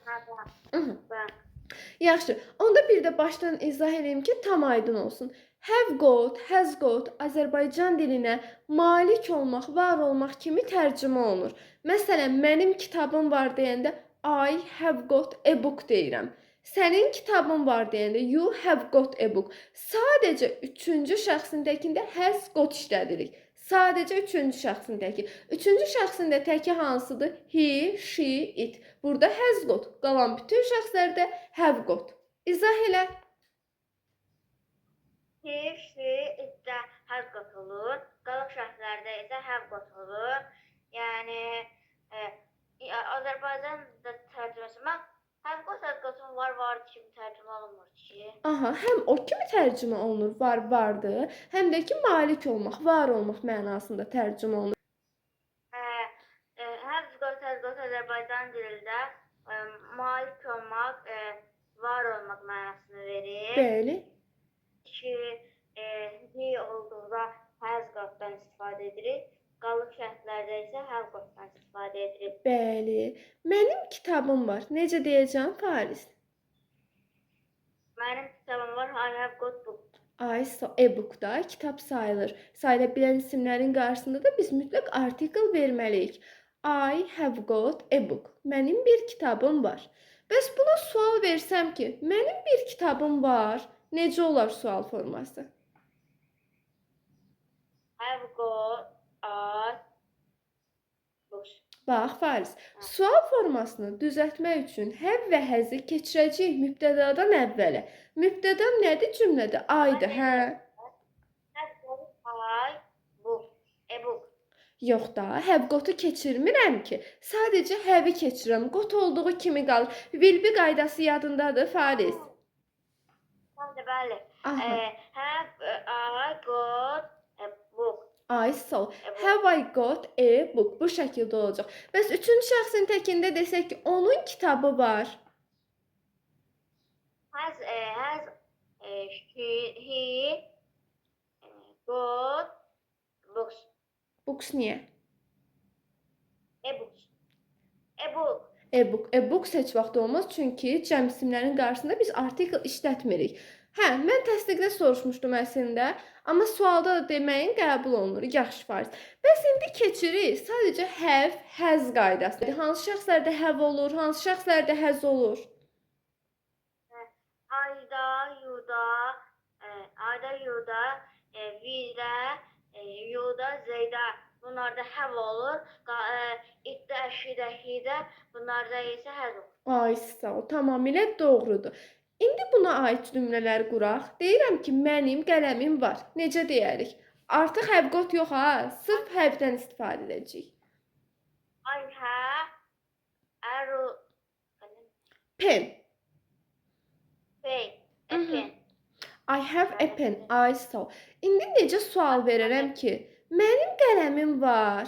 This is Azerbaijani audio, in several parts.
Ha, ben. Mhm. Ben. Yaxşı. Onda bir də başdan izah edeyim ki, tam aydın olsun. Have got, has got Azərbaycan dilinə malik olmaq, var olmaq kimi tərcümə olunur. Məsələn, mənim kitabım var deyəndə I have got a book deyirəm. Sənin kitabın var deyəndə you have got a book. Sadəcə üçüncü şəxsin təkində has got işlədirik. Sadəcə üçüncü şəxsin təki. Üçüncü şəxsin də təki hansıdır? He, she, it. Burada has got. Qalan bütün şəxslərdə have got. İzah elə. He, she, itdə has got olur. Qalıq şəxslərdə isə have got olur. Yəni Azərbaycanda tərcüməsi mən have got, has got-un var kimi tərcümə olunmur ki. Aha, həm o kimi tərcümə olunur, var, vardır. Həm də ki, malik olmaq, var olmaq mənasında tərcümə olunur. Have got, has got Azərbaycan dilində malik olmaq, var olmaq mənasını verir. Bəli. Ki, he olduğunda has got-dan istifadə edirik. Qalıq şərtlərdə isə have got-dan istifadə edirik. Bəli. Mənim kitabım var. Necə deyəcəm, Fariz? Mənim kitabım var, I have got book. E-book da kitab sayılır. Sayıla bilən isimlərin qarşısında da biz mütləq artikel verməliyik. I have got a book. Mənim bir kitabım var. Bəs buna sual versəm ki, mənim bir kitabım var. Necə olar sual forması? Have got a book. Bax, Fariz, sual formasını düzəltmək üçün have və has-i keçirəcəyik mübtədadan əvvələ. Mübtədam nədir cümlədə? I-dır, hə? Have got a book. A book. Yox da, have got-u keçirmirəm ki. Sadəcə have-i keçirəm. Got olduğu kimi qalır. Will-be qaydası yadındadır, Fariz? Bəli. Have I got a book. Have I got a book? Bu şəkildə olacaq. Bəs üçüncü şəxsin təkində desək ki, onun kitabı var. Has he got books. Books niyə? A books. A book. E-book. E-book heç vaxt olmaz, çünki cəm isimlərin qarşısında biz artikel işlətmirik. Hə, mən təsdiqdə soruşmuşdum əslində, amma sualda da deməyin qəbul olunur. Yaxşı, Fariz. Bəs indi keçirik. Sadəcə have, has qaydası. Hansı şəxslərdə have olur, hansı şəxslərdə has olur? Ayda, yuda, vidə, yuda, zeydə. Bunlarda have olur. İtdə, əşidə, hidə. Bunlarda isə has olur. Sağ ol. Tamamilə doğrudur. İndi buna aid cümlələr quraq. Deyirəm ki, mənim qələmim var. Necə deyərik? Artıq have got yox ha. Sırf have-dən istifadə edəcəyik. I have a Pen. pen. I have a pen. Sağ ol. İndi necə sual verərəm ki, mənim qələmim var.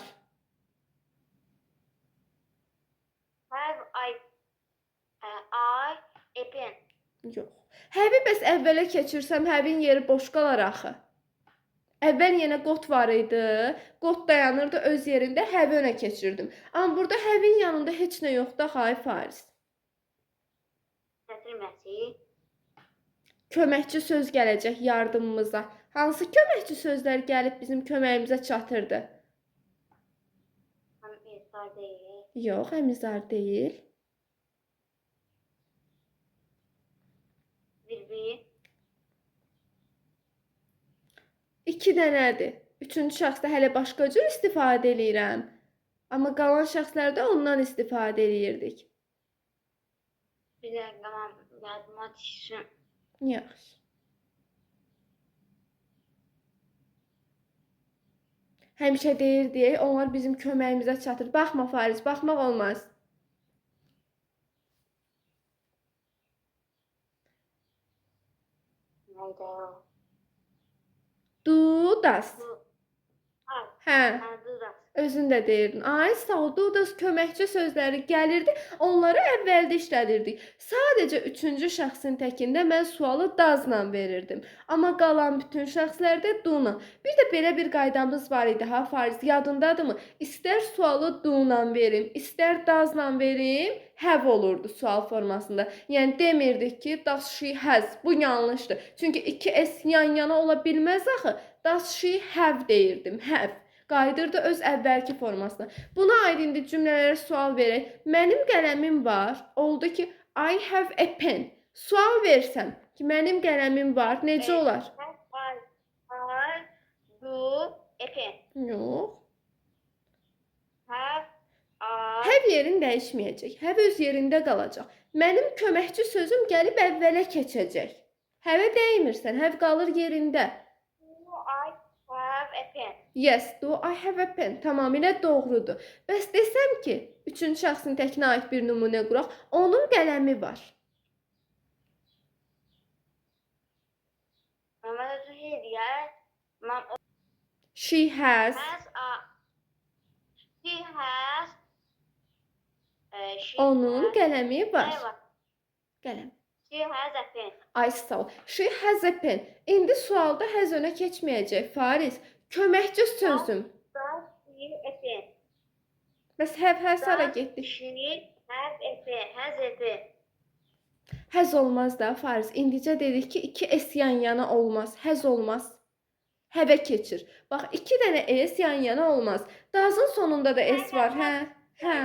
Have I a pen. Yox. Have-i bəs əvvələ keçirsəm, have-in yeri boş qalar axı. Əvvəl yenə got var idi. Got dayanırdı öz yerində, have-i önə keçirdim. Amma burada have-in yanında heç nə yoxdur, xay Fariz. Gətirməsi. Köməkçi söz gələcək yardımımıza. Hansı köməkçi sözlər gəlib bizim köməyimizə çatırdı? Həmizar deyil. Yox, həmizar deyil. Vil-bil. 2 dənədir. Üçüncü şəxsdə hələ başqa cür istifadə eləyirəm. Amma qalan şəxslərdə ondan istifadə eləyirdik. Bir dəqiqə, mən yadıma düşsün. Yaxşı. Həmişə deyir deyə onlar bizim köməyimizə çatır. Baxma Fariz, baxmaq olmaz. Neydə o? Do, das. Hə. Dudas. Özün də deyirdin. Sağ ol, do-das köməkçi sözləri gəlirdi, onları əvvəldə işlədirdik. Sadəcə üçüncü şəxsin təkində mən sualı does-la verirdim. Amma qalan bütün şəxslərdə do-la. Bir də belə bir qaydamız var idi, ha Fariz, yadındadırmı? İstər sualı do-la verim, istər does-la verim, have olurdu sual formasında. Yəni demirdik ki, does she has. Bu yanlışdır. Çünki iki s yan-yana ola bilməz axı. Does she have deyirdim. Have. Qayıdırdı öz əvvəlki formasına. Buna aid indi cümlələrə sual verək. Mənim qələmim var. Oldu ki, I have a pen. Sual versəm ki, mənim qələmim var. Necə olar? I do a pen. Yox. Have I Have yerin dəyişməyəcək. Have öz yerində qalacaq. Mənim köməkçi sözüm gəlib əvvələ keçəcək. Have dəymirsən. Have qalır yerində. do I have a pen? Yes, do I have a pen? Tamamilə doğrudur. Bəs desəm ki, üçüncü şəxsin təkinə aid bir nümunə quraq. Onun qələmi var. Mama Zuhriye She has. she has she Onun has qələmi var. evet, Qələm. she has a pen. Ay sağ ol. She has a pen. İndi sualda has önə keçməyəcək. Fariz, köməkçi sözüm. Does she a pen? Bəs have hara Does getdi? she have a pen? Has a pen. Həz olmaz da Fariz. İndicə dedik ki, iki s yan-yana olmaz. Həz olmaz. Həvə keçir. Bax, iki dənə s yan-yana olmaz. Dazın sonunda da s var, hə? Hə.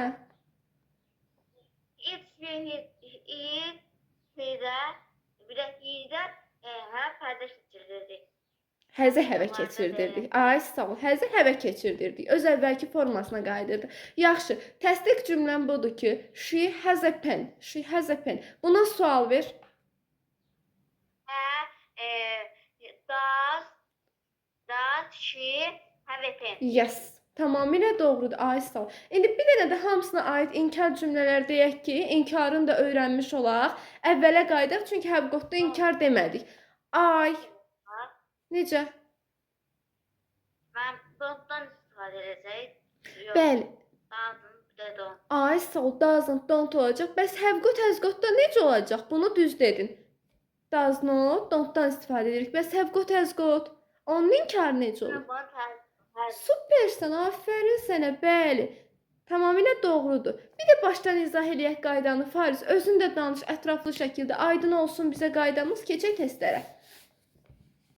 Bir de hi'de hem kardeş geçirirdik. Həzə həvə keçirdirdik. Ay sağ ol. Həzə həvə keçirdirdik. Öz əvvəlki formasına qayıdırdı. Yaxşı. Təsdiq cümləm budur ki, she has a pen. She has a pen. Buna sual ver. Does she have a pen? Yes. Tamamilə doğrudur. Ay sağ ol. İndi bir dənə də hamısına aid inkar cümlələr deyək ki, inkarını da öyrənmiş olaq. Əvvələ qayıdaq çünki həvqotda inkar demədik. Ay. Necə? Ben don't'tan istifadə edəcək. Yox. Bəli. Doesn't, bir de don't. Ay sağ ol. Doesn't, don't olacaq. Bəs həvqot, həzqotda necə olacaq? Bunu düz dedin. Does not, don't-dan istifadə edirik. Bəs həvqot, həzqot? Onun inkarı necə olur? Supersən, aferin sənə, bəli. Tamamilə doğrudur. Bir də başdan izah eləyək qaydanı Fariz. Özün də danış ətraflı şəkildə. Aydın olsun bizə qaydamız. Keçək testlərə.